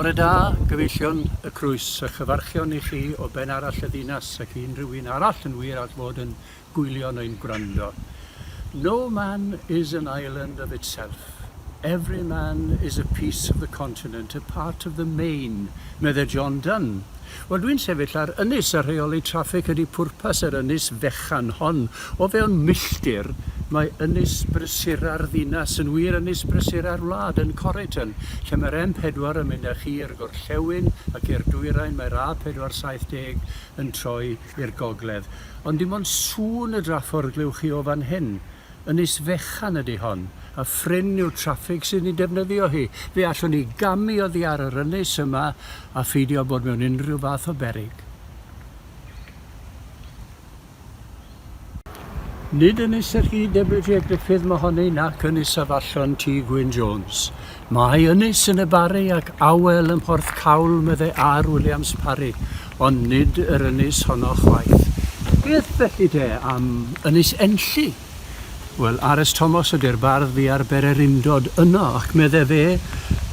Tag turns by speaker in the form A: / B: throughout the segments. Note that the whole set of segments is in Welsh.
A: Bore da, gyfeillion y Crwys, a chyfarchion i chi o ben arall y ddinas ac unrhyw un arall yn wir at fod yn gwylio neu'n gwrando. No man is an island of itself. Every man is a piece of the continent, a part of the main, medde John Donne. Wel, dwi'n sefyll ar ynys a rheoli traffig ydy pwrpas yr ynys fechan hon. O fewn milltir, mae ynys brysura'r ddinas yn wir ynys brysura'r wlad yn Corriton, lle mae'r M4 yn mynd â chi i'r gorllewin ac i'r dwyrain, mae'r A470 yn troi i'r gogledd. Ond dim ond sŵn y drafforglywch chi o fan hyn. Ynys fechan ydy hon, a ffrin yw'r traffig sy'n ei defnyddio hi. Fe allwn ni gamu oddi ar yr ynys yma a pheidio bod mewn unrhyw fath o beryg. Nid ynys yr hyd W.J. Griffith mae honni nac ynys afallon T. Gwyn Jones. Mae ynys yn y Bari ac awel ym Mhorth Cawl medde R. Williams Parry, ond nid yr ynys honno chwaith. Beth felly de am ynys Enlli? Wel, Ares Thomas ydy'r bardd fi ar bererindod yno ac medde fe,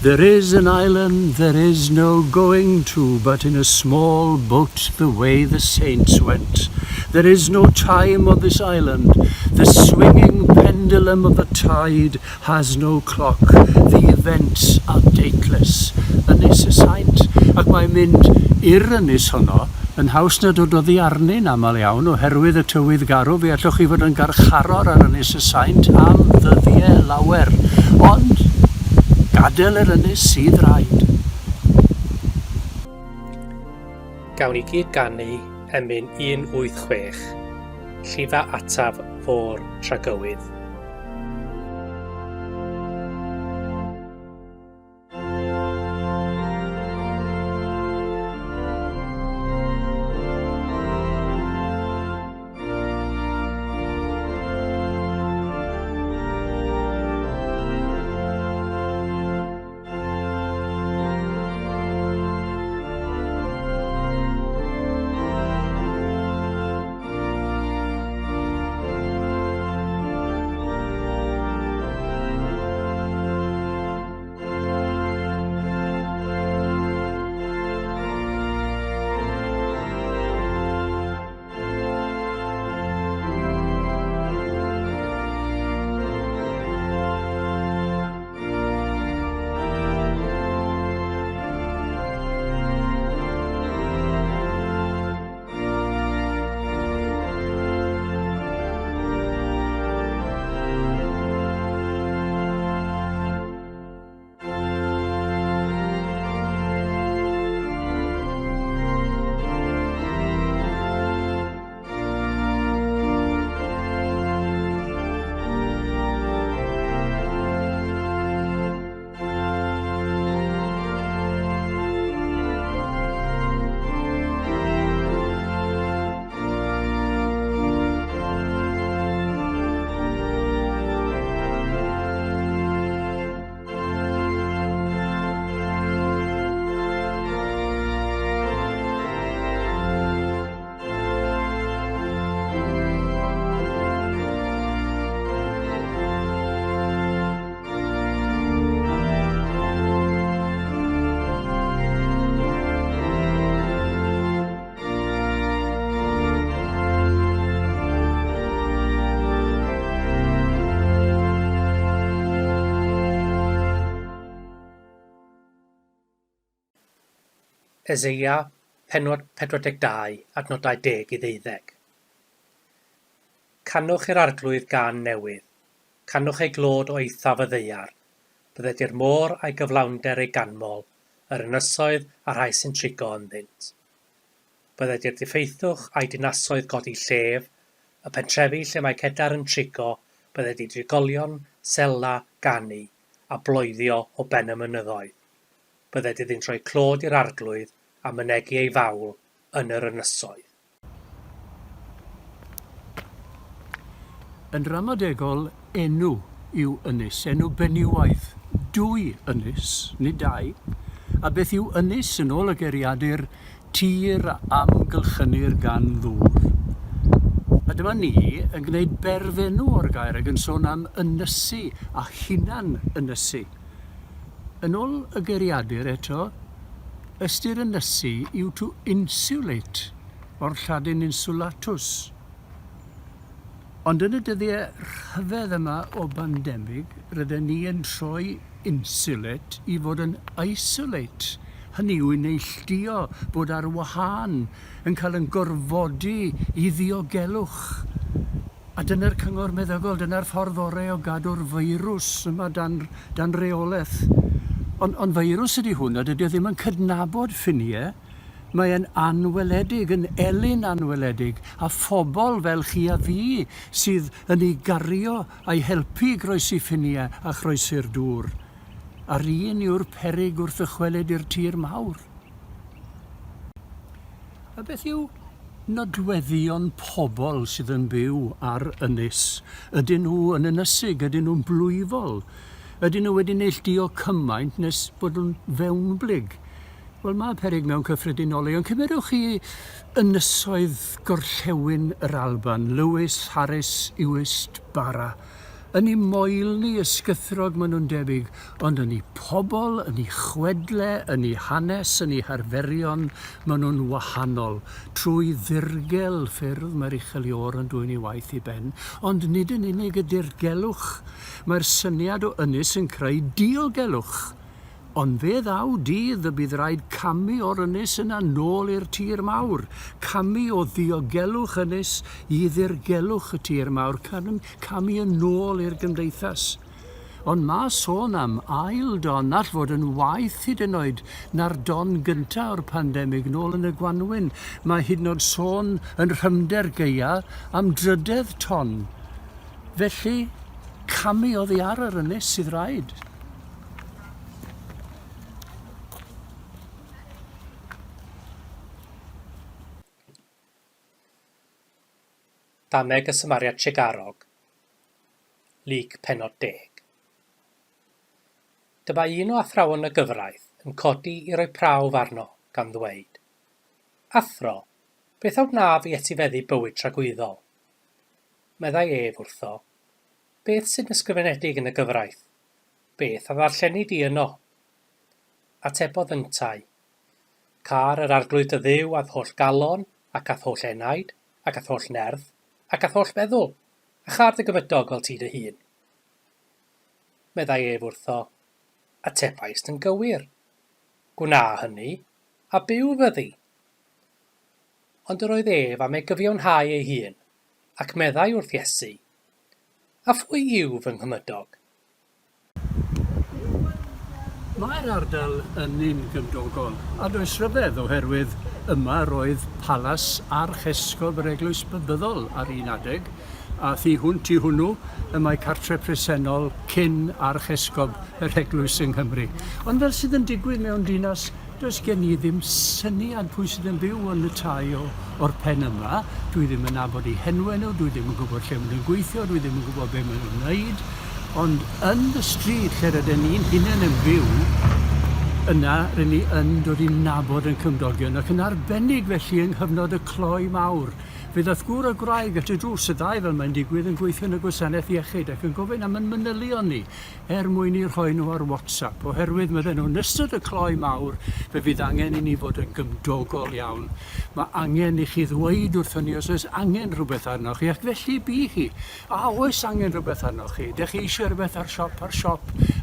A: there is an island there is no going to, but in a small boat the way the saints went. There is no time on this island. The swinging pendulum of the tide has no clock. The events are dateless. Ynys y saint, ac mae'n mynd i'r ynys honno, yn haws na dod o ddiarnu'n aml iawn oherwydd y tywydd garw. Fe allwch chi fod yn garcharor ar ynys y saint am ddyddiau lawer. Ond gadael yr ynys sydd rhaid.
B: Gawn i gyd ganu emyn 186, llifa ataf fôr tragywydd. Eseia 42, adnodau 10 i 12. Cannwch i'r arglwydd gan newydd, cannwch ei glod o eithaf y ddeiar, bydded i'r môr a'i gyflawnder ei ganmol, yr ynysoedd a rhai sy'n trigo ynddynt. Bydded i'r diffeithwch a'i dinasoedd godi llef, y pentrefi lle mae cedar yn trigo, bydded i drigolion, sela, ganu, a bloeddio o ben y mynyddoedd. Bydded iddy'n troi clod i'r arglwydd a mynegu ei fawl yn yr ynysoedd.
A: Yn ramadegol, enw yw ynys, enw benywaidd, dwy ynys, nid dau. A beth yw ynys yn ôl y geiriadur tir amgylchynu'r gan ddŵr. A dyma ni yn gwneud berfenw o'r gair ac yn sôn am ynysu a hunan ynysu. Yn ôl y geiriadur eto, Ystyr ynysu yw to insulate, o'r lladin insulatus. Ond yn y dyddiau rhyfedd yma o bandemig, rydyn ni yn troi insulate i fod yn isolate. Hynny yw i neilltuo bod ar wahân, yn cael yn gorfodi i ddiogelwch. A dyna'r cyngor meddygol, dyna'r ffordd orau o gadw'r feirws yma dan reolaeth. Ond feirws ydy hwnna, dydy o ddim yn cydnabod ffiniau. Mae e'n anweledig, yn elyn anweledig, a phobl fel chi a fi sydd yn ei gario a'i helpu groesi ffiniau a chroesi'r dŵr. A'r un yw'r peryg wrth ychwelyd i'r tir mawr. A beth yw nodweddion pobl sydd yn byw ar ynys? Ydyn nhw yn ynysig, ydyn nhw'n blwyfol? Ydyn nhw wedi neilltuo cymaint nes bod nhw'n fewnblyg? Wel, mae peryg mewn cyffredinoli, ond cymerwch chi ynysoedd gorllewin yr Alban, Lewis, Harris, Iwist, Bara. Yn ei moel ni ysgythrog maen nhw'n debyg, ond yn ei pobl, yn ei chwedle, yn ei hanes, yn ei harferion, maen nhw'n wahanol. Trwy ddirgel ffyrdd mae'r uchelior yn dwy'n ei waith i ben, ond nid yn unig y dirgelwch. Mae'r syniad o ynys yn creu diogelwch. Ond fe ddaw dydd y bydd rhaid camu o'r ynys yna nôl i'r tir mawr. Camu o ddiogelwch ynys i ddirgelwch y tir mawr. Camu yn ôl i'r gymdeithas. Ond mae sôn am ail don all fod yn waith hyd yn oed na'r don gyntaf o'r pandemig nôl yn y Gwanwyn. Mae hyd yn oed sôn yn rhymder geia am drydedd ton. Felly, camu oddi ar yr ynys sydd rhaid.
B: Dameg y Symariad Tregarog, Lyg Pennod 10. Dyma un o athrawon y gyfraith yn codi i roi prawf arno gan ddweud. Athro, beth aw wnaf i etifeddu bywyd tragwyddol? Meddai ef wrtho. Beth sy'n ysgrifenedig yn y gyfraith? Beth a ddarllenni di yno? Atebodd yntai. Car yr arglwydd y dduw ath holl galon, ac ath holl enaid, ac ath holl nerth, ac ath holl feddwl, a char dy gymydog fel ti dy hun. Meddai ef wrtho, atebais yn gywir. Gwna hynny, a byw fyddi. Ond yr oedd ef am ei gyfiawnhau ei hun, ac meddai wrth Iesu, a phwy yw fy nghymydog?
A: Mae'r ardal yn un gymdogol, a does rhyfedd oherwydd yma roedd palas Archesgob yr Eglwys Bybyddol ar un adeg, a thi hwnt i hwnnw y mae cartre presennol cyn Archesgob yr Eglwys yng Nghymru. Ond fel sydd yn digwydd mewn dinas, does gen i ddim syniad pwy sydd yn byw yn y tai o'r pen yma. Dwi ddim yn nabod eu henwau nhw, dwi ddim yn gwybod lle maen nhw'n gweithio, dwi ddim yn gwybod beth maen nhw'n wneud. Ond yn y stryd lle rydyn ni'n hunain yn byw, yna rydyn ni yn dod i nabod yn cymdogion ac yn arbennig felly yng nghyfnod y cloi mawr. Fe ddaeth gŵr o graig at y drws y ddau fel mae'n digwydd yn gweithio yn y Gwasanaeth Iechyd ac yn gofyn am yn manylion ni mwyn i rhoi nhw ar WhatsApp oherwydd medden nhw'n ystod y cloi mawr fe fydd angen i ni fod yn gymdogol iawn. Mae angen i chi ddweud wrthon ni os oes angen rhywbeth arnoch chi ac felly bu chi. A oes angen rhywbeth arnoch chi. Dech chi eisiau rhywbeth ar siop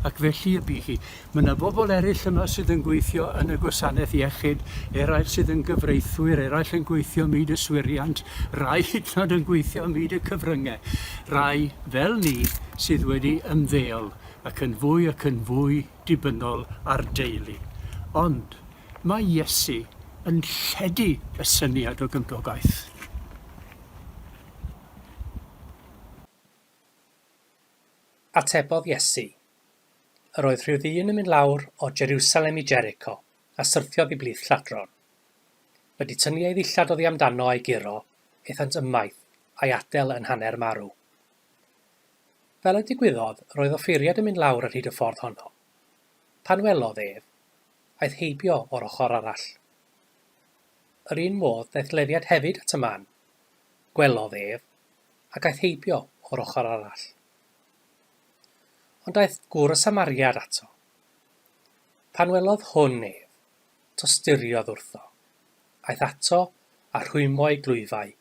A: ac felly y bu chi. Mae yna bobl eraill yma sydd yn gweithio yn y Gwasanaeth Iechyd, eraill sydd yn gyfreithwyr, eraill yn gweithio myd yswiriant, rai hyd yn oed yn gweithio myd y cyfryngau, rai fel ni sydd wedi ymddeol ac yn fwy dibynnol ar deulu. Ond mae Iesu yn lledu y syniad o gymdogaeth.
B: Atebodd Iesu. Yr oedd rhyw ddyn yn mynd lawr o Jerusalem i Jericho a syrthiodd i blith lladron. Wedi tynnu ei ddillad oddi amdano a'i giro, eithant ymaith a'i adael yn hanner marw. Fel y digwyddodd, roedd offeiriad yn mynd lawr ar hyd y ffordd honno. Pan welodd ef, aeth heibio o'r ochr arall. Yr un modd daeth leddiad hefyd at y man. Gwelodd ef, ac aeth heibio o'r ochr arall. Ond daeth gŵr y Samariad ato. Pan welodd hwn ef, tosturiodd wrtho. Aeth ato a rhwymo'i glwyfau,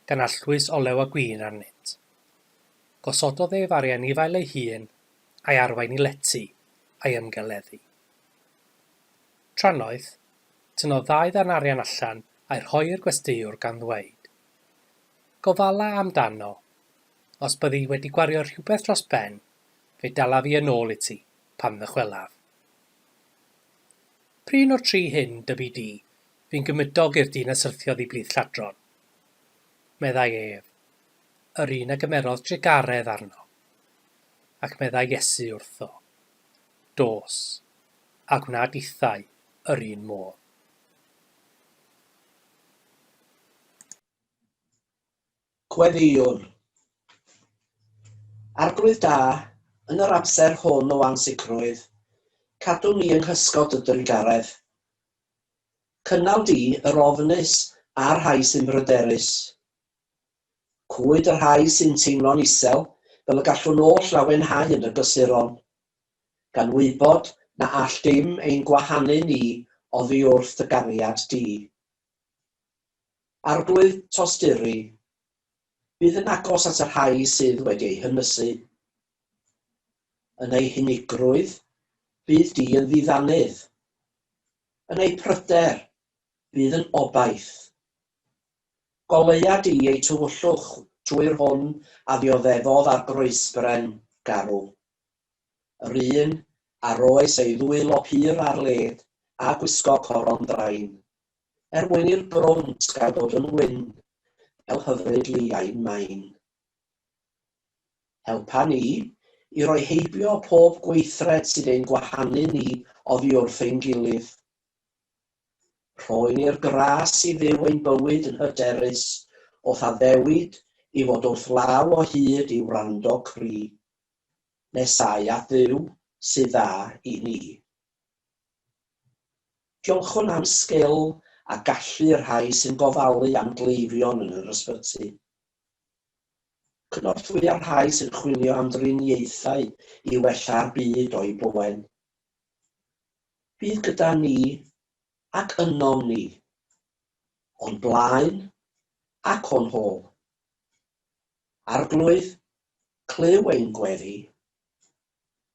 B: gan allwys olew a gwin arnynt. Gosododd ef ar ei anifail ei hun, a'i arwain i lety a'i ymgeleddu. Tranoedd, tynnodd ddau ddarn arian allan a'i rhoi'r gwesteiwr gan ddweud. Gofala amdano, os byddi wedi gwario rhywbeth dros ben, fe dala fi yn ôl i ti pan ddychwelaf. Prin o'r tri hyn dybu di, fi'n gymydog i'r dyn a syrthiodd i blith lladron. Meddai ef, yr un a gymerodd drigaredd arno. Ac meddai Iesu wrtho. Dos, a gwna dithau yr un modd.
C: Gweddïwr. Arglwydd da, yn yr amser hwn o ansicrwydd, cadw ni yng nghysgod y drigaredd. Cynnal di yr ofnus a'r rhai sy'n bryderus. Cwyd yr rhai sy'n teimlo'n isel fel y gallwn oll lawenhau yn y gysuron, gan wybod na all dim ein gwahanu ni oddi wrth y gariad di. Arglwydd tosturi, bydd yn agos at y rhai sydd wedi ei hynysu. Yn ei hunigrwydd, bydd di yn ddiddanydd. Yn ei pryder, bydd yn obaith. Goleia di ei tywyllwch trwy'r hwn a ddioddefodd ar groesbren garw. Yr un ar oes ei ddwylo hir ar led a gwisgo coron drain, mwyn i'r bront gael dod yn wyn, fel hyfryd liau'n main. Helpa ni i roi heibio pob gweithred sydd ein gwahanu ni oddi wrth ein gilydd. Rhoi ni'r gras i fyw ein bywyd yn hyderus, wrth addewid i fod wrth law o hyd i wrando cri. Nesau at Dduw sydd dda i ni. Diolchwn am sgil a gallu'r rhai sy'n gofalu am gleifion yn yr ysbyty. Cynorthwya'r rhai sy'n chwilio am driniaethau i wella'r byd o'i boen. Bydd gyda ni ac ynom ni, o'n blaen ac o'n hôl. Arglwydd, clyw ein gweddi,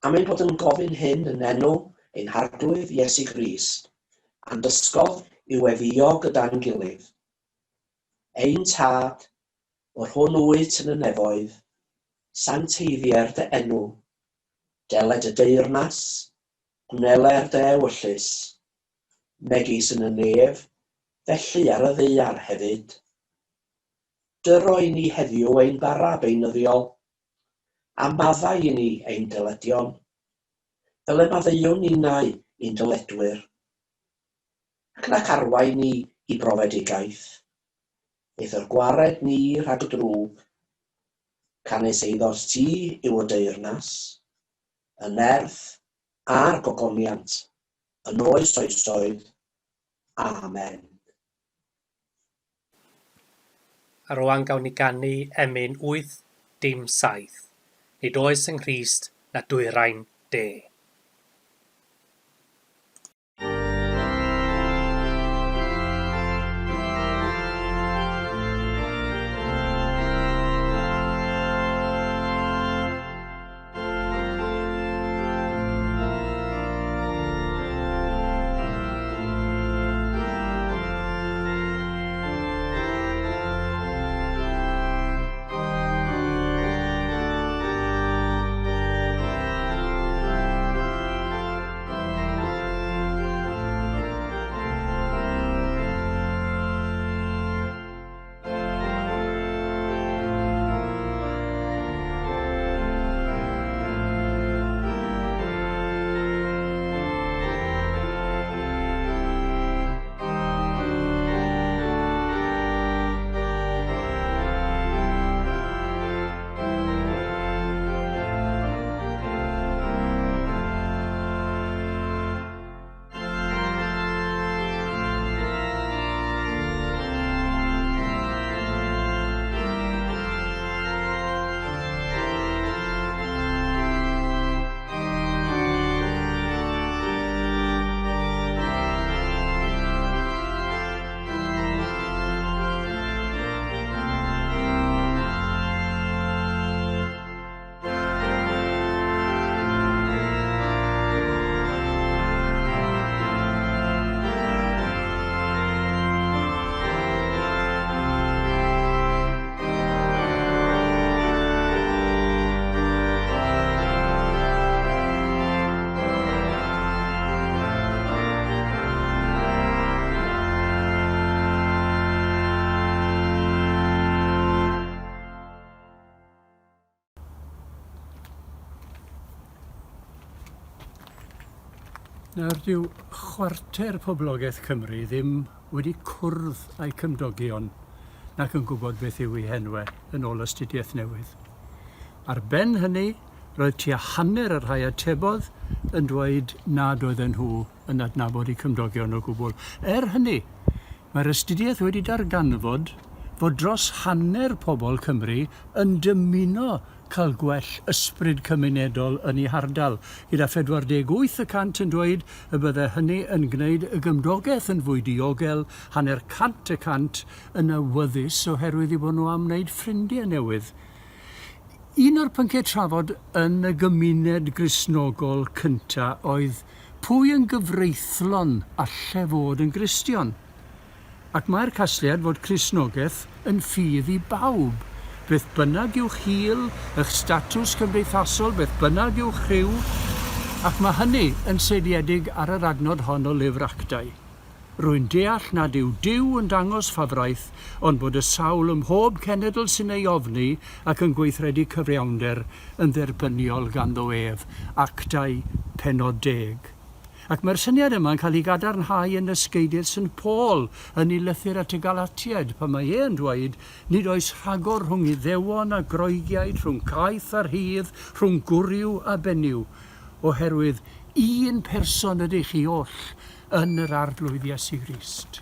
C: am ein bod yn gofyn hyn yn enw ein harglwydd Iesu Grist, a'n dysgodd i weddio gyda'n gilydd. Ein tad, o'r hwn wyt yn y nefoedd, sancteiddier dy enw, deled y deyrnas, gwneler dy ewyllus, megis yn y nef, felly ar y ddaear hefyd. Dyro i ni heddiw ein bara beunyddiol, a maddau i ni ein dyledion, fel y maddeuwn ninnau i'n dyledwyr, ac nac arwain ni i brofedigaeth. Eith yr gwared ni rhag drwg, canes eiddo'r ti yw y deyrnas, y nerth a'r gogoniant, yn oes oesoedd. Amen.
B: A rwan gawn ni ganu emyn 8-7. Nid oes yng Nghrist na dwyrain de.
A: Nawr dyw chwarter poblogaeth Cymru ddim wedi cwrdd â'i cymdogion nac yn gwybod beth yw ei henwau yn ôl astudiaeth newydd. Ar ben hynny, roedd tua hanner yr rhai atebodd yn dweud nad oedden nhw yn adnabod eu cymdogion o gwbl. Hynny, mae'r astudiaeth wedi darganfod fod dros hanner pobl Cymru yn dymuno cael gwell ysbryd cymunedol yn ei hardal, gyda 48% yn dweud y bydde hynny yn gwneud y gymdogaeth yn fwy diogel, hanner 100% yn awyddus oherwydd i bod nhw am wneud ffrindiau newydd. Un o'r pynciau trafod yn y gymuned Gristnogol cyntaf oedd pwy yn gyfreithlon allai fod yn Gristion. Ac mae'r casgliad fod Cristnogaeth yn ffydd i bawb. Beth bynnag yw'ch hil, eich statws cymdeithasol, beth bynnag yw'ch rhyw, ac mae hynny yn seiliedig ar yr adnod hon o lyfr actau. Rwy'n deall nad yw Duw yn dangos ffafraith, ond bod y sawl ym mhob cenedl sy'n ei ofni ac yn gweithredu cyfiawnder yn dderbyniol ganddo ef. Actau pennod 10. Ac mae'r syniad yma'n cael ei gadarnhau yn ysgeidydd St Paul yn ei lythyr at y Galatiaid, pan mae e'n dweud nid oes rhagor rhwng Iddewon a Groegiaid, rhwng caeth a rhydd, rhwng gwryw a benyw, oherwydd un person ydych chi oll yn yr arglwydd Iesu Grist.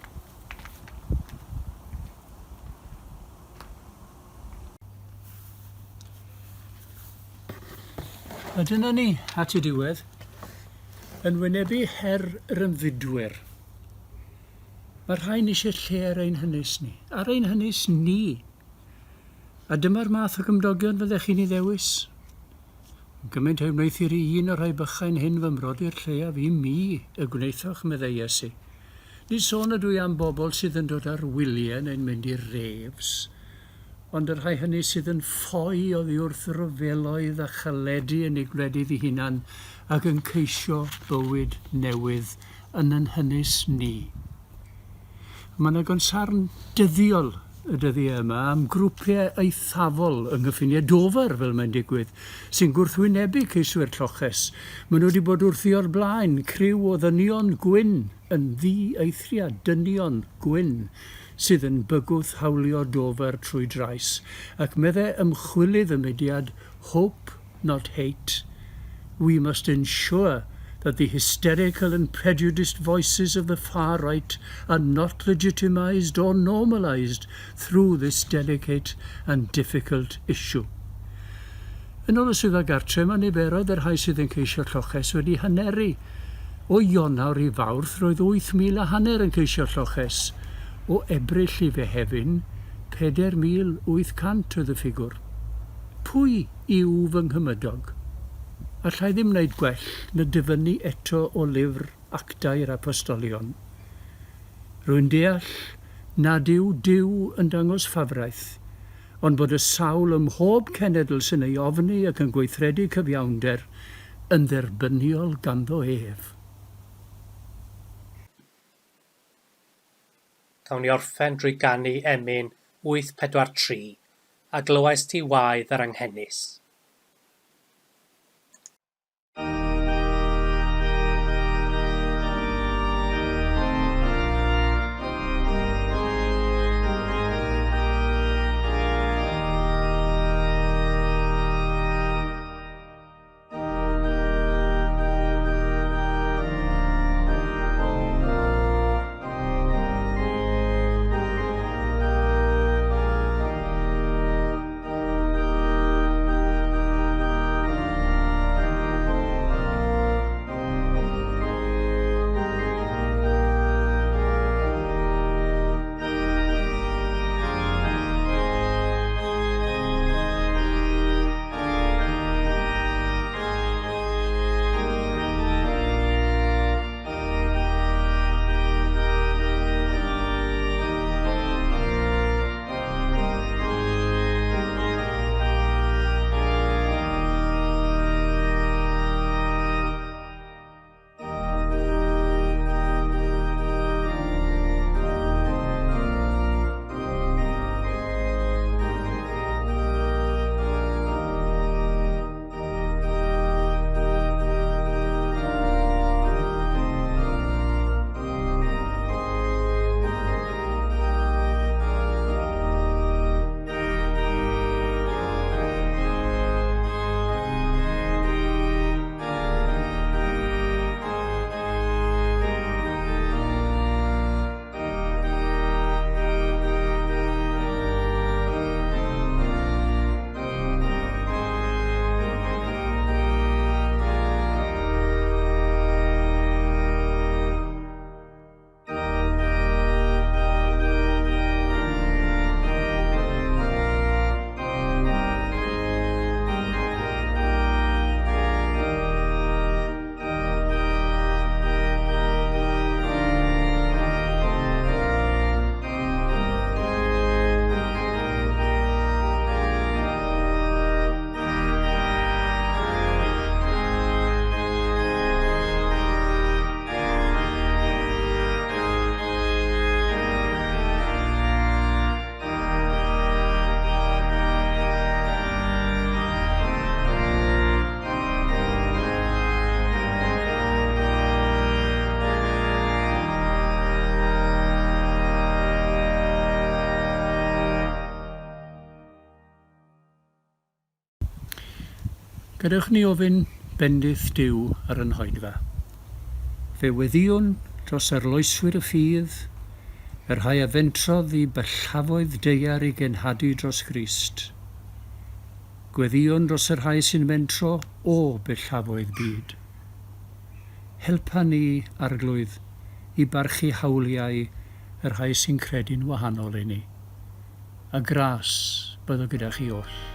A: A dyna ni at y diwedd. Yn wynebu her yr ymfudwyr. Mae rhain eisiau lle ar ein hynys ni, ar ein hynys ni. A dyma'r math o gymdogion fyddech chi'n ei ddewis. Gymaint ei wneud i'r un o'r rhai bychain hyn fy mrodi'r lleiaf i mi y gwneithwch meddai Iesu. Nid sôn ydw i am bobl sydd yn dod ar wyliau neu'n mynd i'r refs, ond yr rhai hynny sydd yn ffoi oddi wrth ryfeloedd a chaledu yn ei gwledydd ei hunan ac yn ceisio bywyd newydd yn hynys ni. Mae yna gonsarn dyddiol y dyddiau yma am grwpiau eithafol yng Nghyffiniau Dofer fel mae'n digwydd, sy'n gwrthwynebu ceiswyr lloches. Maen nhw wedi bod wrthi o'r blaen, criw o ddynion gwyn yn ddi-eithriad, dynion gwyn, sydd yn bygwth hawlio Dofer trwy drais, ac meddai ymchwilydd y mudiad Hope Not Hate. We must ensure that the hysterical and prejudiced voices of the far right are not legitimized or normalized through this delicate and difficult issue. Yn ôl y swyddfa gartre, mae niferoedd yr rhai sydd yn ceisio lloches wedi hyneru. O Ionawr i Fawrth roedd 8,500 yn ceisio lloches. O Ebrill i Fehefin, 4,800 oedd y ffigwr. Pwy yw fy nghymydog? Allai ddim wneud gwell na dyfynnu eto o lyfr Actau'r Apostolion. Rwy'n deall nad yw Duw yn dangos ffafraith, ond bod y sawl ym mhob cenedl sy'n ei ofni ac yn gweithredu cyfiawnder yn dderbyniol ganddo ef.
B: Cawn ni orffen drwy ganu emyn 843 a glywais ti waedd yr anghennus.
A: Gadewch ni ofyn bendith Duw ar yn hoedfa. Fe weddiwn dros arloeswyr y ffydd, yr rhai a fentrodd i bellafoedd deiar i genhadu dros Grist. Gweddiwn dros yr rhai sy'n mentro o bellafoedd byd. Helpa ni, Arglwydd, i barchu hawliau yr rhai sy'n credu'n wahanol i ni. A gras byddai gyda chi oll.